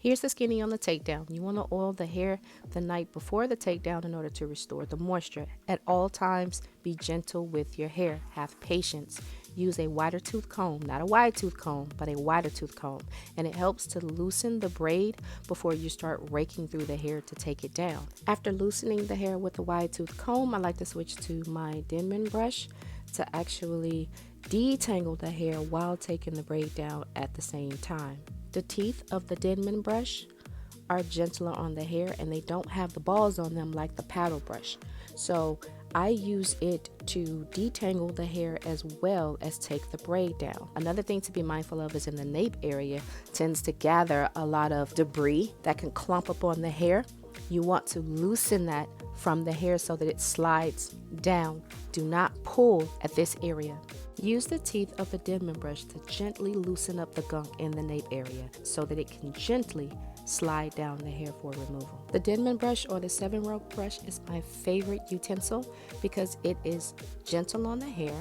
Here's the skinny on the takedown. You want to oil the hair the night before the takedown in order to restore the moisture. At all times, be gentle with your hair. Have patience. Use a wider tooth comb, not a wide tooth comb, but a wider tooth comb. And it helps to loosen the braid before you start raking through the hair to take it down. After loosening the hair with a wide tooth comb, I like to switch to my Denman brush to actually detangle the hair while taking the braid down at the same time. The teeth of the Denman brush are gentler on the hair and they don't have the balls on them like the paddle brush. So I use it to detangle the hair as well as take the braid down. Another thing to be mindful of is in the nape area tends to gather a lot of debris that can clump up on the hair. You want to loosen that from the hair so that it slides down. Do not pull at this area. Use the teeth of the Denman brush to gently loosen up the gunk in the nape area so that it can gently slide down the hair for removal. The Denman brush or the 7-row brush is my favorite utensil because it is gentle on the hair.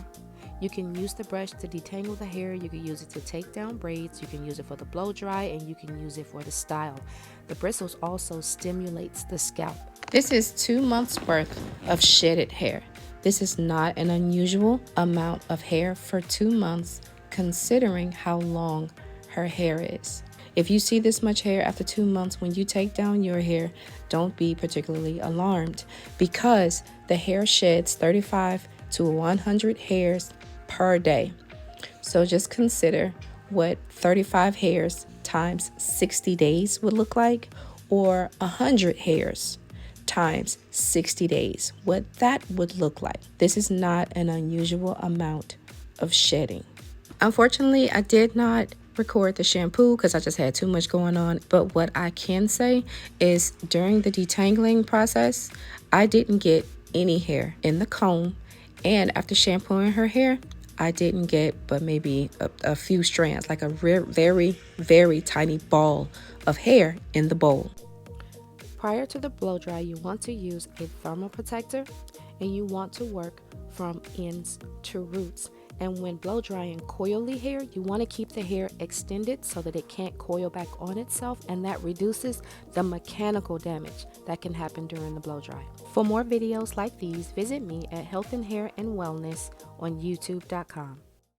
You can use the brush to detangle the hair, you can use it to take down braids, you can use it for the blow dry, and you can use it for the style. The bristles also stimulates the scalp. This is 2 months worth of shedded hair. This is not an unusual amount of hair for 2 months considering how long her hair is. If you see this much hair after 2 months when you take down your hair, don't be particularly alarmed because the hair sheds 35 to 100 hairs per day. So just consider what 35 hairs times 60 days would look like, or 100 hairs times 60 days, what that would look like. This is not an unusual amount of shedding. Unfortunately, I did not record the shampoo because I just had too much going on. But what I can say is during the detangling process, I didn't get any hair in the comb. And after shampooing her hair, I didn't get but maybe a few strands, like a very, very tiny ball of hair in the bowl. Prior to the blow dry, you want to use a thermal protector and you want to work from ends to roots. And when blow drying coily hair, you want to keep the hair extended so that it can't coil back on itself, and that reduces the mechanical damage that can happen during the blow dry. For more videos like these, visit me at Health and Hair and Wellness on youtube.com.